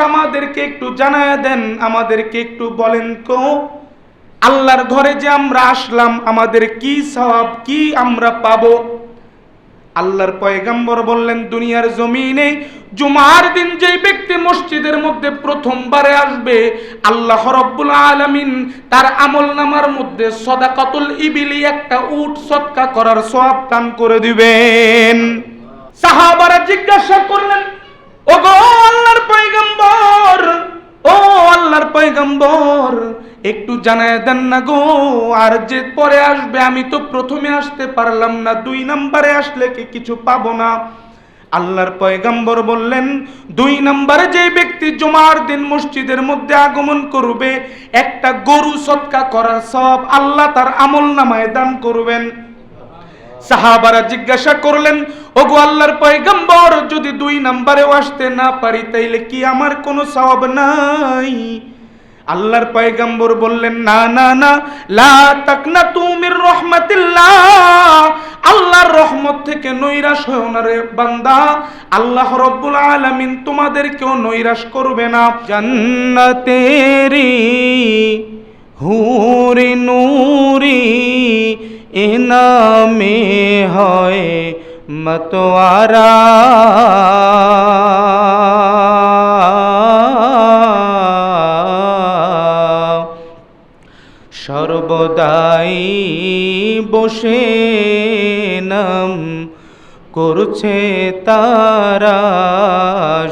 আমাদেরকে একটু জানায় দেন, আমাদেরকে একটু বলেন তো আল্লাহর ঘরে যে আমরা আসলাম আমাদের কি সওয়াব, কি আমরা পাবো? আল্লাহর পয়গম্বর বললেন, দুনিয়ার জমিনে জুমার দিন যেই ব্যক্তি মসজিদের মধ্যে প্রথমবারে আসবে, আল্লাহ রাব্বুল আলামিন তার আমলনামার মধ্যে সাদাকাতুল ইবিলি, একটা উট সদকা করার সওয়াব দান করে দিবেন। সাহাবারা জিজ্ঞাসা করলেন, ওগো আল্লাহর পয়গম্বর, ও আল্লাহর পয়গম্বর, একটু জানায় দেন না গো, আর যে পরে আসবে, আমি তো প্রথমে আসতে পারলাম না, 2 নম্বরে আসলে কি কিছু পাবো না? আল্লাহর পয়গম্বর বললেন, 2 নম্বরে যে ব্যক্তি জুমার দিন মসজিদের মধ্যে আগমন করবে, একটা গরু সদকা করার সওয়াব আল্লাহ তার আমলনামায় দান করবেন। সাহাবারা জিজ্ঞাসা করলেন, ওগো আল্লাহর পয়গম্বর, যদি 2 নম্বরেও আসতে না পারি তাইলে কি আমার কোনো সওয়াব নাই? আল্লাহর পয়গম্বর বললেন, না না না, লা তাকনাতু মির রাহমাতিল্লাহ, আল্লাহর রহমত থেকে নৈরাশ হও না রে বান্দা, আল্লাহ রাব্বুল আলামিন তোমাদেরকেও নৈরাশ করবে না। জান্নাতেরি হুরি নূরি ইনামে হয় মতওয়ারা, সর্বদাই বসে নাম করছে তারা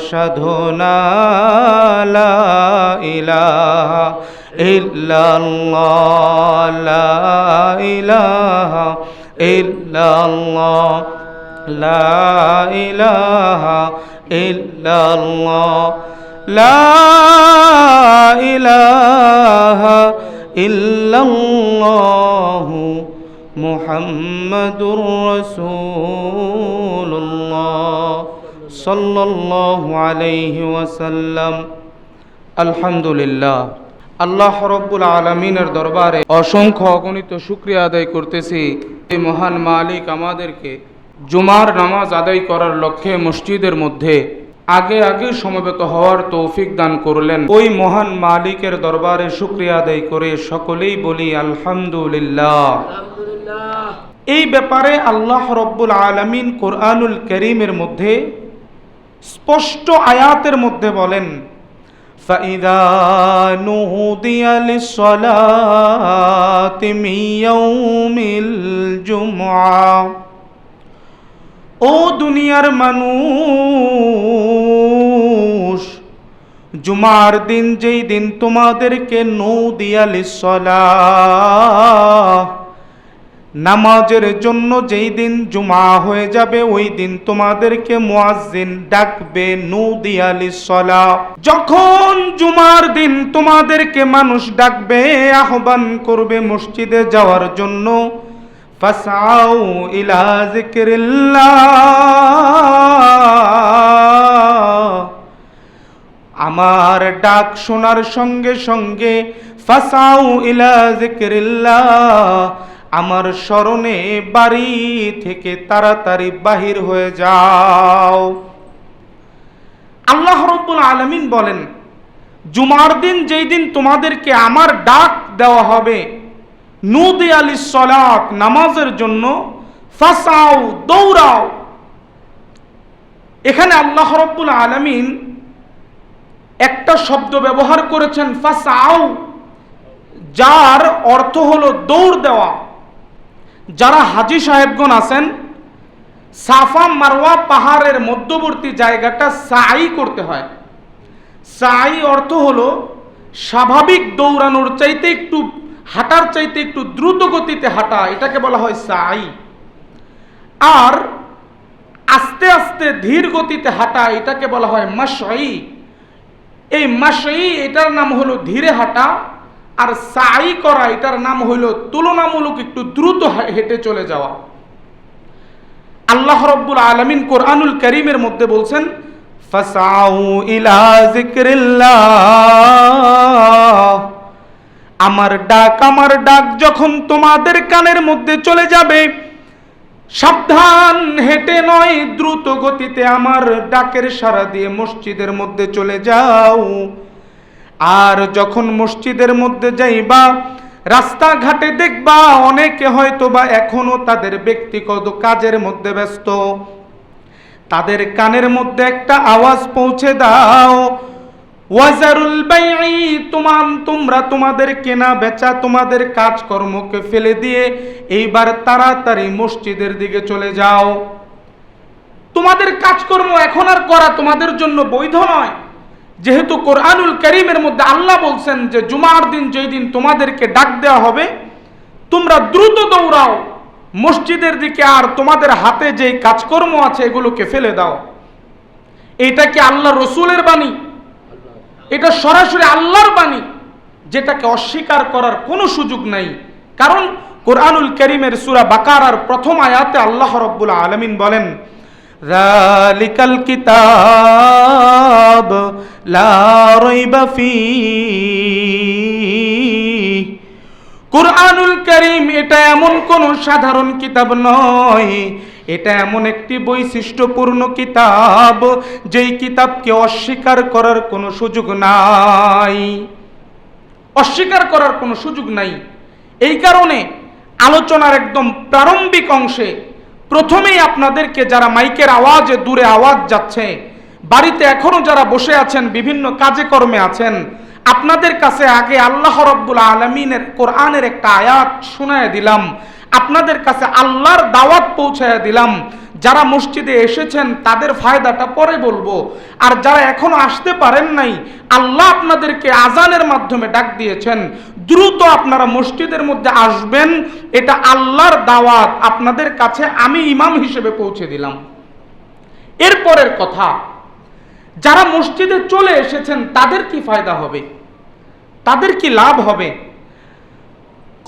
সাধনা, লা ইলাহা ইল্লাল্লাহ, লা ইলাহা ইল্লাল্লাহ, লা ইলাহা ইল্লাল্লাহ, লা ইলাহা ইল্লাল্লাহু মুহাম্মাদুর রাসূলুল্লাহ সাল্লাল্লাহু আলাইহি ওয়াসাল্লাম। আলহামদুলিল্লাহ, আল্লাহ রাব্বুল আলামিনের দরবারে অসংখ্য অগণিত শুকরিয়া আদায় করতেছি। এই মহান মালিক আমাদেরকে জুমার নামাজ আদায় করার লক্ষ্যে মসজিদের মধ্যে আগে আগে সমবেত হওয়ার তৌফিক দান করলেন। ওই মহান মালিকের দরবারে শুকরিয়া আদায় করে সকলেই বলি আলহামদুলিল্লাহ। এই ব্যাপারে আল্লাহ রাব্বুল আলামিন কোরআনুল কারীমের মধ্যে স্পষ্ট আয়াতের মধ্যে বলেন, فَإِذَا نُودِيَ لِلصَّلَاةِ مِنْ يَوْمِ الْجُمُعَةِ, ও দুনিয়ার মানুষ, জুমার দিন যেই দিন তোমাদেরকে নুদিয়া লিসসালাহ, নামাজের জন্য যেই দিন জুমা হয়ে যাবে, ওই দিন তোমাদেরকে মুয়াজ্জিন ডাকবে, নুদিয়া লিসসালাহ। যখন জুমার দিন তোমাদেরকে মানুষ ডাকবে, আহ্বান করবে মসজিদে যাওয়ার জন্য, ফাসআউ ইলা যিকরিল্লাহ, আমার ডাক শোনার সঙ্গে সঙ্গে ফাসআউ ইলা যিকরিল্লাহ, আমার স্মরণে বাড়ি থেকে তাড়াতাড়ি বাহির হয়ে যাও। আল্লাহ রাব্বুল আলামিন বলেন, জুমার দিন যেই দিন তোমাদেরকে আমার ডাক দেওয়া হবে, নুদিয়া লিসসালাত, নামাজের জন্য, ফাসাও, দৌড়াও। এখানে আল্লাহ রাব্বুল আলামিন একটা শব্দ ব্যবহার করেছেন, ফাসাও, যার অর্থ হলো দৌড় দেওয়া। যারা হাজী সাহেবগণ আছেন, সাফা মারওয়া পাহাড়ের মধ্যবর্তী জায়গাটা সাই করতে হয়। সাই অর্থ হলো স্বাভাবিক দৌড়ানোর চাইতে একটু, হাঁটার চাইতে একটু দ্রুত গতিতে হাঁটা, এটাকে বলা হয় সাই। আর আস্তে আস্তে ধীর গতিতে হাঁটা, এটাকে বলা হয় মাশই। এই মাশই, এটার নাম হলো ধীরে হাঁটা, আর সাই করা, এটার নাম হলো তুলনামূলক একটু দ্রুত হেঁটে চলে যাওয়া। আল্লাহ রাব্বুল আলামিন কোরআনুল কারীমের মধ্যে বলছেন, ফাসাউ ইলা যিকরিল্লাহ, আমার ডাক যখন তোমাদের কানের মধ্যে চলে যাবে, সাবধান, হেঁটে নয় দ্রুত গতিতে আমার ডাকের সাড়া দিয়ে মসজিদের মধ্যে চলে যাও। আর যখন মসজিদের মধ্যে যাইবা, রাস্তাঘাটে দেখবা অনেকে হয়তো বা এখনো তাদের ব্যক্তিগত কাজের মধ্যে ব্যস্ত। তাদের কানের মধ্যে একটা আওয়াজ পৌঁছে দাও, ওয়াজারুল বাইঈ, তোমরা তোমাদের কেনা বেচা, তোমাদের কাজকর্মকে ফেলে দিয়ে এইবার তাড়াতাড়ি মসজিদের দিকে চলে যাও। তোমাদের কাজকর্ম এখন আর করা তোমাদের জন্য বৈধ নয়, যেহেতু কোরআনুল কারীমের মধ্যে আল্লাহ বলছেন যে জুমার দিন যেই দিন তোমাদেরকে ডাক দেওয়া হবে, তোমরা দ্রুত দৌড়াও মসজিদের দিকে, আর তোমাদের হাতে যেই কাজকর্ম আছে এগুলোকে ফেলে দাও। এটা কি আল্লাহ রসুলের বাণী? এটা সরাসরি আল্লাহর বাণী, যেটাকে অস্বীকার করার কোনো সুযোগ নাই। কারণ কোরআনুল কারীমের সূরা বাকারার প্রথম আয়াতে আল্লাহ রাব্বুল আলামিন বলেন, যালিকাল কিতাব লা রাইবা ফীহ। কোরআনুল কারীম এটা এমন কোন সাধারণ কিতাব নয়, এটা এমন একটি বৈশিষ্ট্যপূর্ণ কিতাব যেই কিতাবকে অস্বীকার করার কোনো সুযোগ নাই, অস্বীকার করার কোনো সুযোগ নাই। এই কারণে আলোচনার একদম প্রারম্ভিক অংশে প্রথমেই আপনাদেরকে, যারা মাইকের আওয়াজে দূরে আওয়াজ যাচ্ছে, বাড়িতে এখনো যারা বসে আছেন, বিভিন্ন কাজে কর্মে আছেন, আপনাদের কাছে আগে আল্লাহ রাব্বুল আলামিনের কোরআনের একটা আয়াত শোনায় দিলাম, আপনাদের কাছে আল্লাহর দাওয়াত পৌঁছায় দিলাম। যারা মসজিদে এসেছেন তাদের ফায়দাটা পরে বলবো, আর যারা এখনো আসতে পারেন নাই, আল্লাহ আপনাদেরকে আজানের মাধ্যমে ডাক দিয়েছেন, দ্রুত আপনারা মসজিদের মধ্যে আসবেন, এটা আল্লাহর দাওয়াত আপনাদের কাছে আমি ইমাম হিসেবে পৌঁছে দিলাম। এরপরের কথা, যারা মসজিদে চলে এসেছেন তাদের কি ফায়দা হবে, তাদের কি লাভ হবে?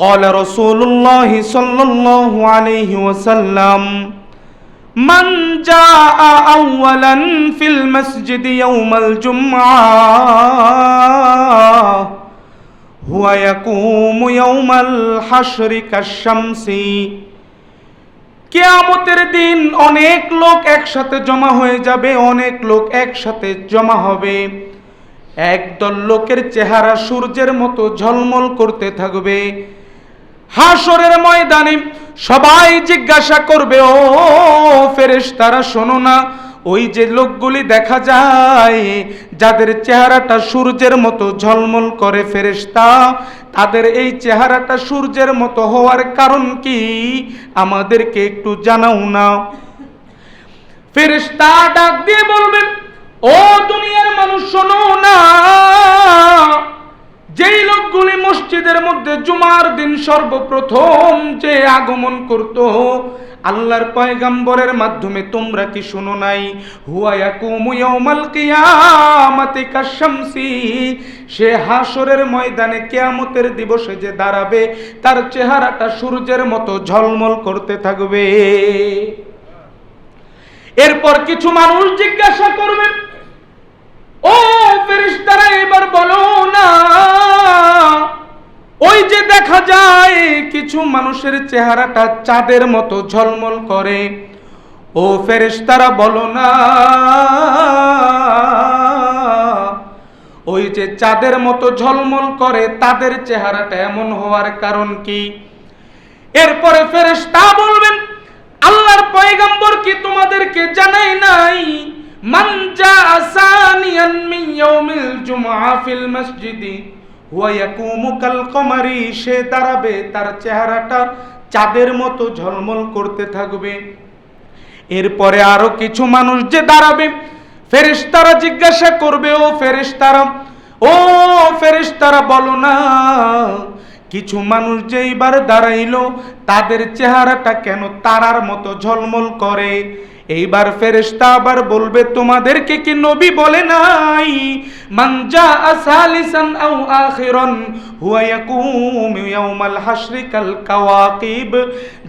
قال رسول الله صلى الله عليه وسلم من جاء أولا في المسجد يوم الجمعة هو يقوم يوم الحشر كالشمس। কিয়ামতের দিন অনেক লোক একসাথে জমা হয়ে যাবে, অনেক লোক একসাথে জমা হবে। একদল লোকের চেহারা সূর্যের মতো ঝলমল করতে থাকবে। হাসরের ময়দানে সবাই জিজ্ঞাসা করবে, ও ফেরেশতারা শোনো না, ওই যে লোকগুলি দেখা যায় যাদের চেহারাটা সূর্যের মতো ঝলমল করে ফেরেশতা, তাদের এই চেহারাটা সূর্যের মতো হওয়ার কারণ কি আমাদেরকে একটু জানাও না। ফেরেশতা ডাক দিয়ে বলবেন, ও দুনিয়ার মানুষ শোনো না, যেই লোকগুলি মসজিদের মধ্যে জুমার দিন সর্বপ্রথম যে আগমন করত আল্লাহর পয়গম্বরের মাধ্যমে, তোমরা কি শোনো নাই? হুয়া ইয়াকুমু ইয়াউমাল কিয়ামাতি কাশ-শামসি, সে হাসরের ময়দানে কিয়ামতের দিবসে যে দাঁড়াবে তার চেহারাটা সূর্যের মতো ঝলমল করতে থাকবে। এরপর কিছু মানুষ জিজ্ঞাসা করবে, ও ফেরেশতারা এবার বলো না, ওই যে দেখা যায় কিছু মানুষের চেহারাটা চাঁদের মতো ঝলমল করে, ও ফেরেশতারা বলো না, ওই যে চাঁদের মতো ঝলমল করে তাদের চেহারাটা এমন হওয়ার কারণ কি? এরপরে ফেরেশতা বলবেন, আল্লাহর পয়গম্বর কি তোমাদেরকে জানাই নাই? মান জাআ সানিয়ান মিন ইয়াউমিল জুমআ ফিল মসজিদি ওয়া ইয়াকুমু কাল কমারি, সে দাঁড়াবে তার চেহারাটা চাঁদের মতো ঝলমল করতে থাকবে। এরপরে আরো কিছু মানুষ যে দাঁড়াবে, ফেরেশতারা জিজ্ঞাসা করবে, ও ফেরেশতারা বলো না, কিছু মানুষ যে এইবার দাঁড়াইলো তাদের চেহারাটা কেন তারার মতো ঝলমল করে? এইবার ফেরেশতা আবার বলবে, তোমাদেরকে কি নবী বলে নাই? মান জাআ সালিসান আও আখিরান হুয়া ইয়াকুমু ইয়াউমাল হাশরি কাল কাওয়াকিব,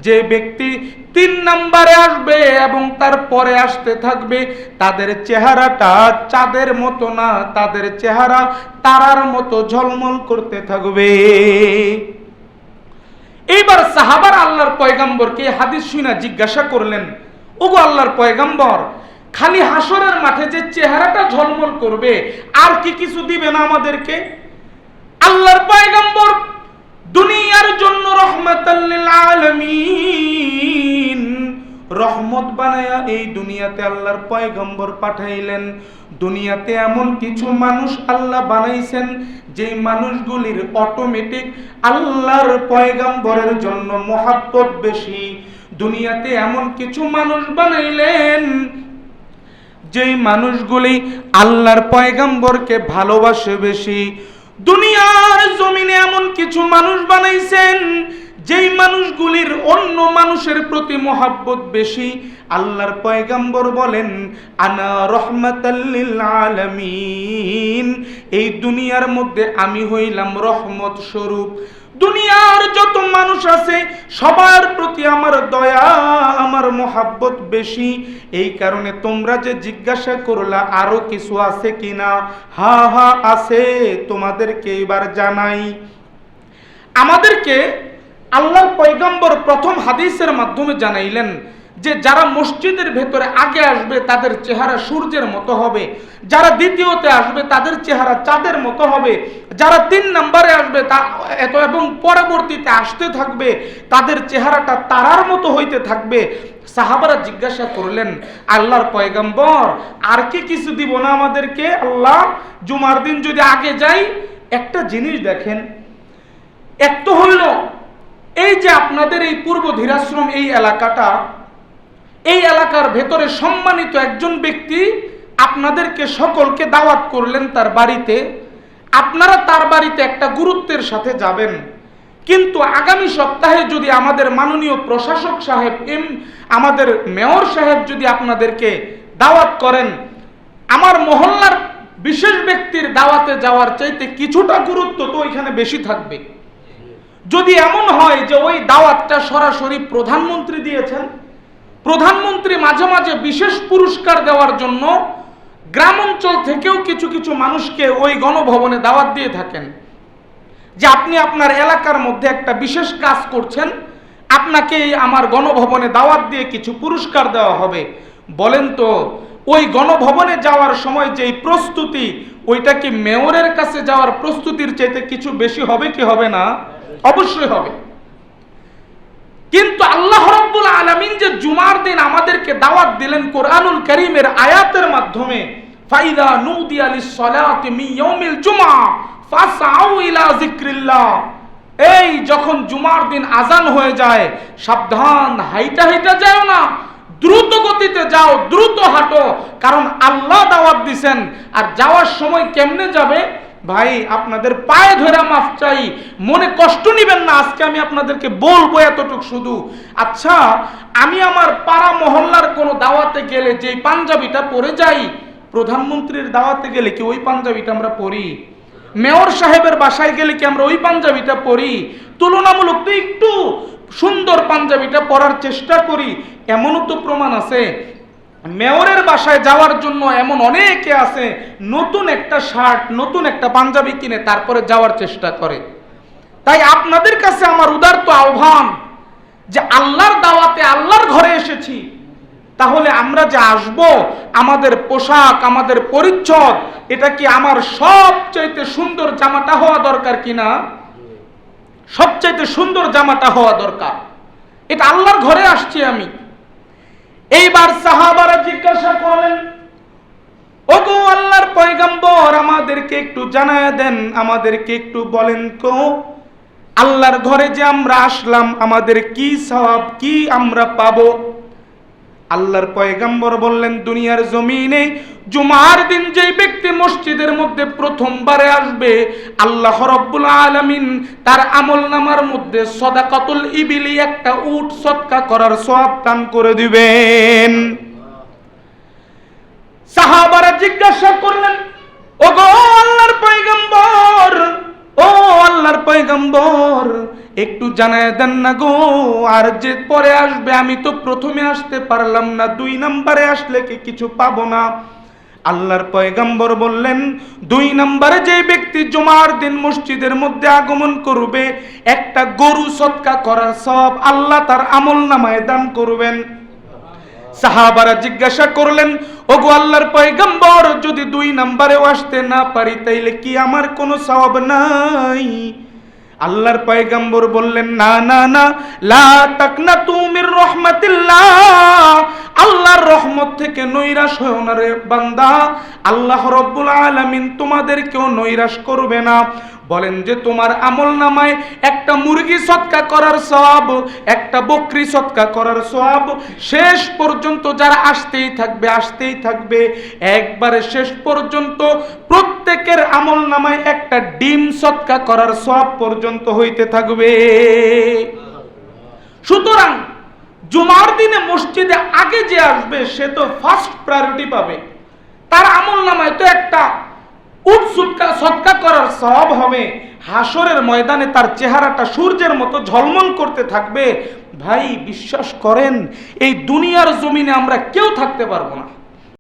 যে ব্যক্তি 3 নম্বরে আসবে এবং তারপরে আসতে থাকবে তাদের চেহারাটা চাঁদের মতো না, তাদের চেহারা তারার মতো ঝলমল করতে থাকবে। এইবার সাহাবারা আল্লাহর পয়গাম্বরকে হাদিস শুনে জিজ্ঞাসা করলেন, ওগো আল্লাহর পয়গাম্বর, খালি হাসরের মাঠে যে চেহারাটা ঝলমল করবে আর কি কিছু দিবে না আমাদেরকে? আল্লাহর পয়গাম্বর দুনিয়ার জন্য রহমাতাল লিল আলামিন, রহমত বানায়া এই দুনিয়াতে আল্লাহর পয়গম্বর পাঠাইলেন। দুনিয়াতে এমন কিছু মানুষ আল্লাহ বানাইছেন যে মানুষগুলির অটোমেটিক আল্লাহর পয়গম্বরের জন্য মহাব্বত বেশি। দুনিয়াতে এমন কিছু মানুষ বানাইলেন যেই মানুষগুলি আল্লাহর পয়গম্বরকে ভালোবাসে বেশি। দুনিয়ার জমিনে এমন কিছু মানুষ বানাইছেন যেই মানুষগুলির অন্য মানুষের প্রতি মহাব্বত বেশি। আল্লাহর পয়গম্বর বলেন, আনা রহমাতাল লিল আলামিন, এই দুনিয়ার মধ্যে আমি হইলাম রহমত স্বরূপ। দুনিয়ার যত মানুষ আছে সবার প্রতি আমার দয়া, আমার মহাব্বত বেশি। এই কারণে তোমরা যে জিজ্ঞাসা করলা আরো কিছু আছে কিনা, হা হা আছে, তোমাদেরকে এবার জানাই। আমাদেরকে আল্লাহর পয়গম্বর প্রথম হাদিসের মাধ্যমে জানাইলেন যে যারা মসজিদের ভেতরে আগে আসবে তাদের চেহারা সূর্যের মতো হবে, যারা দ্বিতীয়তে আসবে তাদের চেহারা চাঁদের মতো হবে, যারা 3 নম্বরে আসবে এবং পরবর্তীতে আসতে থাকবে তাদের চেহারাটা তারার মতো হইতে থাকবে। সাহাবারা জিজ্ঞাসা করলেন, আল্লাহর পয়গম্বর আর কি কিছু দিব না আমাদেরকে? আল্লাহ, জুমার দিন যদি আগে যাই একটা জিনিস দেখেন, এক তো হইল এই যে আপনাদের এই পূর্ব ধীরাশ্রম এই এলাকাটা, এই এলাকার ভেতরে সম্মানিত একজন ব্যক্তি আপনাদেরকে সকলকে দাওয়াত করলেন তার বাড়িতে। আপনারা তার বাড়িতে একটা গুরুত্বের সাথে যাবেন, কিন্তু আগামী সপ্তাহে যদি আমাদের মাননীয় প্রশাসক সাহেব, আমাদের মেয়র সাহেব যদি আপনাদেরকে দাওয়াত করেন, আমার মহল্লার বিশেষ ব্যক্তির দাওয়াতে যাওয়ার চাইতে কিছুটা গুরুত্ব তো ওইখানে বেশি থাকবে। যদি এমন হয় যে ওই দাওয়াতটা সরাসরি প্রধানমন্ত্রী দিয়েছেন, প্রধানমন্ত্রী মাঝে মাঝে বিশেষ পুরস্কার দেওয়ার জন্য গ্রাম অঞ্চল থেকেও কিছু কিছু মানুষকে ওই গণভবনে দাওয়াত দিয়ে থাকেন যে আপনি আপনার এলাকার মধ্যে একটা বিশেষ কাজ করছেন, আপনাকে আমার গণভবনে দাওয়াত দিয়ে কিছু পুরস্কার দেওয়া হবে। বলেন তো ওই গণভবনে যাওয়ার সময় যেই প্রস্তুতি, ওইটা কি মেয়রের কাছে যাওয়ার প্রস্তুতির চাইতে কিছু বেশি হবে কি হবে না? অবশ্যই হবে। কিন্তু আল্লাহ রাব্বুল আলামিন যে জুমার দিন আমাদেরকে দাওয়াত দিলেন কোরআনুল কারীমের আয়াতের মাধ্যমে, ফাইদা নুদিয়া লিস-সালাতি মিন ইয়াউমিল জুমআ ফাসআউ ইলা যিকরিল্লাহ, এই যখন জুমার দিন আজান হয়ে যায়, সাবধান, হাইটা হাইটা যাও না, দ্রুত গতিতে যাও, দ্রুত হাঁটো, কারণ আল্লাহ দাওয়াত দিবেন। আর যাওয়ার সময় কেমনে যাবে ভাই? আপনাদের পায়ে ধরে মাফ চাই, মনে কষ্ট নিবেন না, আজকে আমি আপনাদেরকে বলবো এতটুকু শুধু। আচ্ছা, আমি আমার পাড়া মহল্লার কোনো দাওয়াতে গেলে যেই পাঞ্জাবিটা পরে যাই, প্রধানমন্ত্রীর দাওয়াতে গেলে কি ওই পাঞ্জাবিটা আমরা পরি? মেয়র সাহেবের বাসায় গেলে কি আমরা ওই পাঞ্জাবিটা পরি? তুলনামূলক তো একটু সুন্দর পাঞ্জাবিটা পরার চেষ্টা করি। এমনও তো প্রমাণ আছে, মেয়রের বাসায় যাওয়ার জন্য এমন অনেকে আছে নতুন একটা শার্ট, নতুন একটা পাঞ্জাবি কিনে তারপরে যাওয়ার চেষ্টা করে। তাই আপনাদের কাছে আমার উদারত আহ্বান যে আল্লাহর দাওয়াতে আল্লাহর ঘরে এসেছি, তাহলে আমরা যে আসব, আমাদের পোশাক, আমাদের পরিচ্ছদ, এটা কি আমার সবচাইতে সুন্দর জামাটা হওয়া দরকার কিনা? সবচাইতে সুন্দর জামাটা হওয়া দরকার। এটা আল্লাহর ঘরে আসছি আমি। এইবার সাহাবারা জিজ্ঞাসা করেন, ওগো আল্লাহর পয়গম্বর, আমাদেরকে একটু জানায় দেন, আমাদেরকে একটু বলেন তো, আল্লাহর ঘরে যে আমরা আসলাম আমাদের কি সওয়াব, কি আমরা পাবো? আল্লাহর পয়গম্বর বললেন, দুনিয়ার জমিনে জুমার দিন যেই ব্যক্তি মসজিদের মধ্যে প্রথমবারে আসবে, আল্লাহ রাব্বুল আলামিন তার আমলনামার মধ্যে সাদাকাতুল ইবিলি, একটা উট সদকা করার সওয়াব দান করে দিবেন। সাহাবারা জিজ্ঞাসা করলেন, ওগো আল্লাহর পয়গম্বর, ও আল্লাহর পয়গম্বর, একটু জানায় দেন না গো, আর যে পরে আসবে, আমি তো প্রথমে আসতে পারলাম না, 2 নম্বরে আসলে কি কিছু পাবো না? আল্লাহর পয়গম্বর বললেন 2 নম্বরে যে ব্যক্তি জুমার দিন মসজিদের মধ্যে আগমন করবে, একটা গরু সদকা করার সওয়াব আল্লাহ তার আমলনামায় দান করবেন। সাহাবারা জিজ্ঞাসা করলেন, ওগো আল্লাহর পয়গম্বর, যদি 2 নম্বরেও আসতে না পারি তাইলে কি আমার কোনো সওয়াব নাই? আল্লাহর পয়গম্বর বললেন, না না না, লা তাকনাতু মির রাহমাতিল্লাহ, আল্লাহর রহমত থেকে নৈরাশ হও না রে বান্দা, আল্লাহ রাব্বুল আলামিন তোমাদেরকেও নৈরাশ করবে না। বলেন যে তোমার আমলনামায় একটা মুরগি সদকা করার সওয়াব, একটা বকরি সদকা করার সওয়াব শেষ পর্যন্ত যারা আসতেই থাকবে, একবারে শেষ পর্যন্ত প্রত্যেকের আমলনামায় একটা ডিম সদকা করার সওয়াব পর্যন্ত হইতে থাকবে। সুতরাং জুমার দিনে মসজিদে আগে যে আসবে সে তো ফার্স্ট প্রায়োরিটি পাবে, তার আমলনামায় তো একটা উট সদকা করার সওয়াব হবে। হাসরের ময়দানে তার চেহারাটা সূর্যের মতো ঝলমল করতে থাকবে। ভাই বিশ্বাস করেন, এই দুনিয়ার জমিনে আমরা কেউ থাকতে পারবো না।